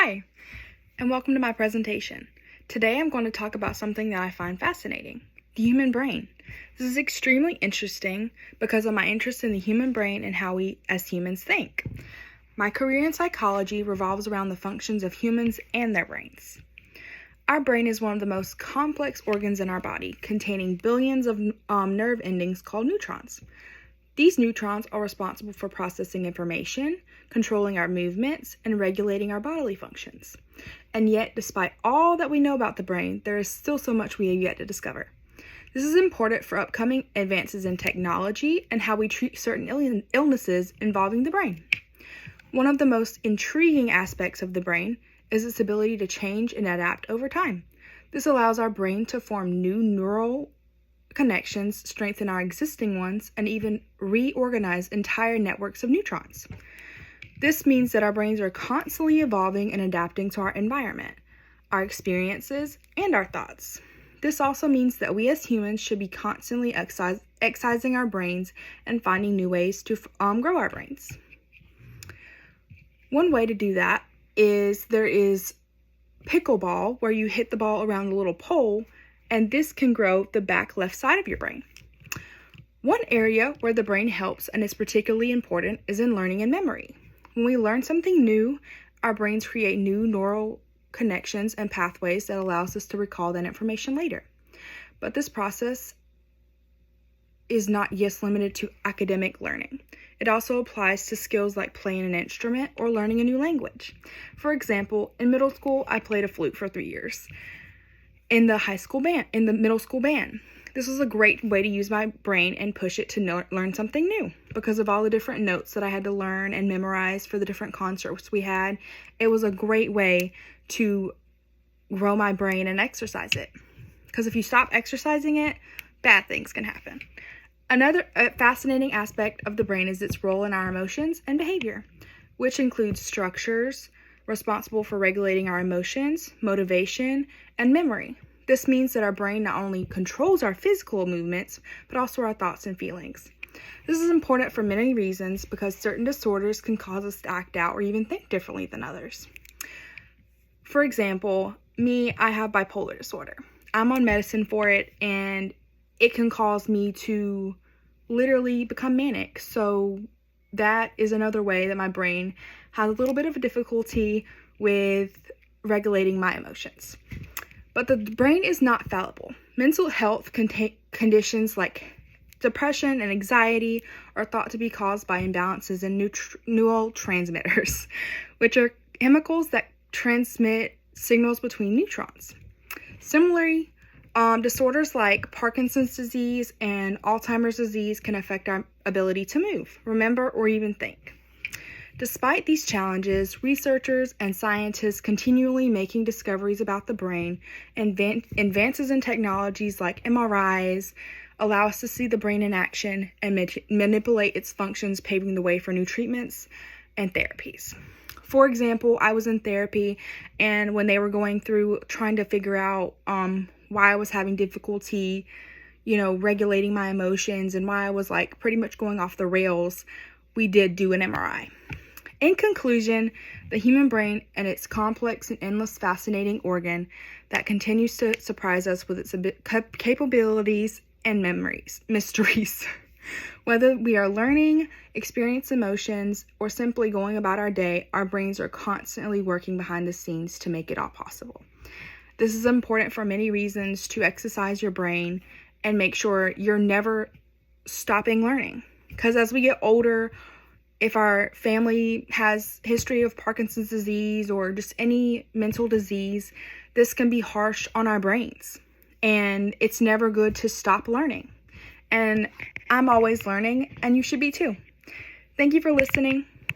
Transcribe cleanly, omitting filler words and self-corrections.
Hi, and welcome to my presentation. Today I'm going to talk about something that I find fascinating, the human brain. This is extremely interesting because of my interest in the human brain and how we as humans think. My career in psychology revolves around the functions of humans and their brains. Our brain is one of the most complex organs in our body, containing billions of nerve endings called neurons. These neurons are responsible for processing information, controlling our movements, and regulating our bodily functions. And yet, despite all that we know about the brain, there is still so much we have yet to discover. This is important for upcoming advances in technology and how we treat certain illnesses involving the brain. One of the most intriguing aspects of the brain is its ability to change and adapt over time. This allows our brain to form new neural connections, strengthen our existing ones, and even reorganize entire networks of neurons. This means that our brains are constantly evolving and adapting to our environment, our experiences, and our thoughts. This also means that we as humans should be constantly exercising our brains and finding new ways to grow our brains. One way to do that is there is pickleball, where you hit the ball around a little pole, and this can grow the back left side of your brain. One area where the brain helps and is particularly important is in learning and memory. When we learn something new, our brains create new neural connections and pathways that allows us to recall that information later. But this process is not just limited to academic learning. It also applies to skills like playing an instrument or learning a new language. For example, in middle school, I played a flute for 3 years. In the middle school band. This was a great way to use my brain and push it to learn something new. Because of all the different notes that I had to learn and memorize for the different concerts we had, it was a great way to grow my brain and exercise it. Because if you stop exercising it, bad things can happen. Another fascinating aspect of the brain is its role in our emotions and behavior, which includes structures responsible for regulating our emotions, motivation, and memory. This means that our brain not only controls our physical movements, but also our thoughts and feelings. This is important for many reasons because certain disorders can cause us to act out or even think differently than others. For example, I have bipolar disorder. I'm on medicine for it, and it can cause me to literally become manic. So that is another way that my brain has a little bit of a difficulty with regulating my emotions. But the brain is not fallible. Mental health conditions like depression and anxiety are thought to be caused by imbalances in neurotransmitters, which are chemicals that transmit signals between neurons. Similarly, disorders like Parkinson's disease and Alzheimer's disease can affect our ability to move, remember, or even think. Despite these challenges, researchers and scientists continually making discoveries about the brain, and advances in technologies like MRIs allow us to see the brain in action and manipulate its functions, paving the way for new treatments and therapies. For example, I was in therapy, and when they were going through trying to figure out why I was having difficulty, regulating my emotions and why I was pretty much going off the rails, we did do an MRI. In conclusion, the human brain and its complex and endless fascinating organ that continues to surprise us with its capabilities and mysteries. Whether we are learning, experience emotions, or simply going about our day, our brains are constantly working behind the scenes to make it all possible. This is important for many reasons, to exercise your brain and make sure you're never stopping learning. Because as we get older, if our family has history of Parkinson's disease or just any mental disease, this can be harsh on our brains. And it's never good to stop learning. And I'm always learning, and you should be too. Thank you for listening.